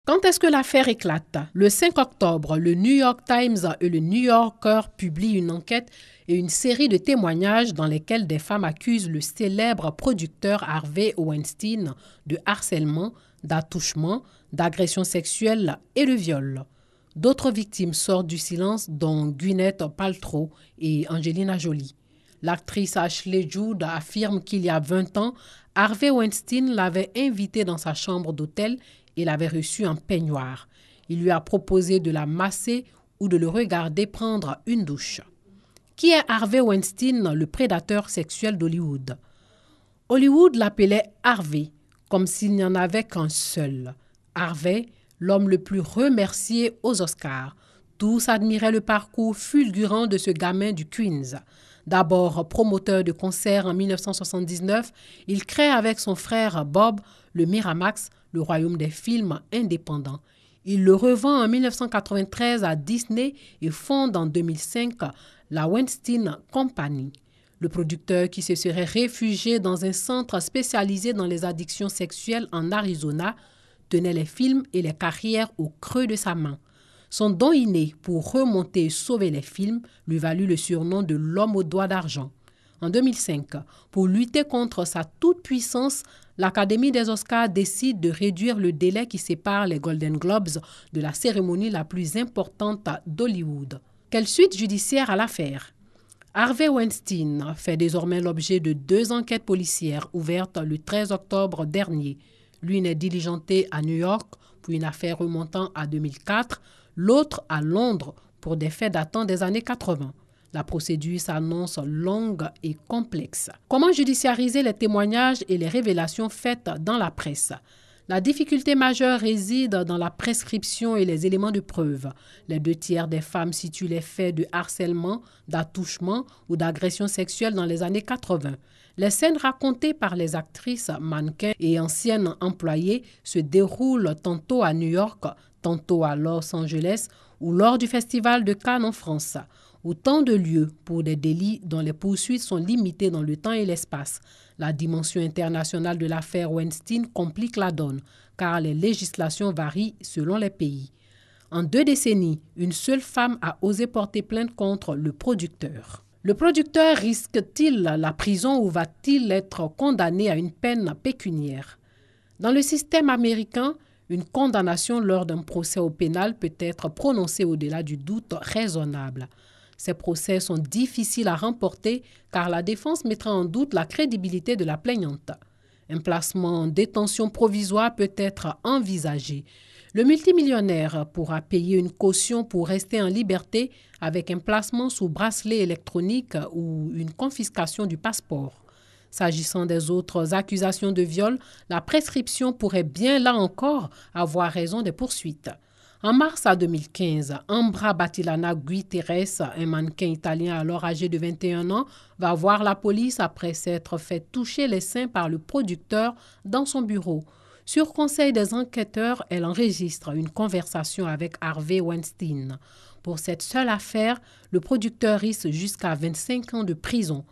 Quand est-ce que l'affaire éclate? Le 5 octobre, le New York Times et le New Yorker publient une enquête et une série de témoignages dans lesquels des femmes accusent le célèbre producteur Harvey Weinstein de harcèlement, d'attouchement, d'agression sexuelle et de viol. D'autres victimes sortent du silence, dont Gwyneth Paltrow et Angelina Jolie. L'actrice Ashley Judd affirme qu'il y a 20 ans, Harvey Weinstein l'avait invitée dans sa chambre d'hôtel et l'avait reçue en peignoir. Il lui a proposé de la masser ou de le regarder prendre une douche. Qui est Harvey Weinstein, le prédateur sexuel d'Hollywood? Hollywood l'appelait Harvey, comme s'il n'y en avait qu'un seul. Harvey, l'homme le plus remercié aux Oscars. Tous admiraient le parcours fulgurant de ce gamin du Queens. D'abord promoteur de concerts en 1979, il crée avec son frère Bob le Miramax, le royaume des films indépendants. Il le revend en 1993 à Disney et fonde en 2005 la Weinstein Company. Le producteur qui se serait réfugié dans un centre spécialisé dans les addictions sexuelles en Arizona tenait les films et les carrières au creux de sa main. Son don inné pour remonter et sauver les films lui valut le surnom de l'homme aux doigts d'argent. En 2005, pour lutter contre sa toute-puissance, l'Académie des Oscars décide de réduire le délai qui sépare les Golden Globes de la cérémonie la plus importante d'Hollywood. Quelle suite judiciaire à l'affaire? Harvey Weinstein fait désormais l'objet de 2 enquêtes policières ouvertes le 13 octobre dernier. L'une est diligentée à New York pour une affaire remontant à 2004, l'autre à Londres pour des faits datant des années 80. La procédure s'annonce longue et complexe. Comment judiciariser les témoignages et les révélations faites dans la presse? La difficulté majeure réside dans la prescription et les éléments de preuve. Les 2/3 des femmes situent les faits de harcèlement, d'attouchement ou d'agression sexuelle dans les années 80. Les scènes racontées par les actrices, mannequins et anciennes employées se déroulent tantôt à New York, tantôt à Los Angeles ou lors du Festival de Cannes en France. Autant de lieux pour des délits dont les poursuites sont limitées dans le temps et l'espace. La dimension internationale de l'affaire Weinstein complique la donne, car les législations varient selon les pays. En 2 décennies, une seule femme a osé porter plainte contre le producteur. Le producteur risque-t-il la prison ou va-t-il être condamné à une peine pécuniaire? Dans le système américain, une condamnation lors d'un procès au pénal peut être prononcée au-delà du doute raisonnable. Ces procès sont difficiles à remporter car la défense mettra en doute la crédibilité de la plaignante. Un placement en détention provisoire peut être envisagé. Le multimillionnaire pourra payer une caution pour rester en liberté avec un placement sous bracelet électronique ou une confiscation du passeport. S'agissant des autres accusations de viol, la prescription pourrait bien là encore avoir raison des poursuites. En mars 2015, Ambra Battilana Guiteres, un mannequin italien alors âgé de 21 ans, va voir la police après s'être fait toucher les seins par le producteur dans son bureau. Sur conseil des enquêteurs, elle enregistre une conversation avec Harvey Weinstein. Pour cette seule affaire, le producteur risque jusqu'à 25 ans de prison.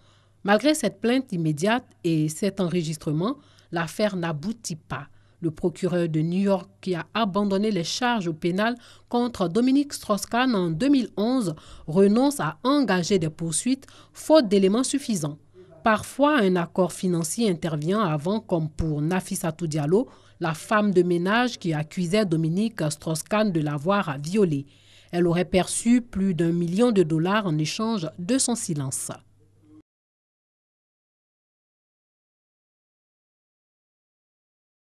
Malgré cette plainte immédiate et cet enregistrement, l'affaire n'aboutit pas. Le procureur de New York qui a abandonné les charges au pénal contre Dominique Strauss-Kahn en 2011 renonce à engager des poursuites faute d'éléments suffisants. Parfois, un accord financier intervient avant, comme pour Nafissatou Diallo, la femme de ménage qui accusait Dominique Strauss-Kahn de l'avoir violée. Elle aurait perçu plus d'1 million de dollars en échange de son silence.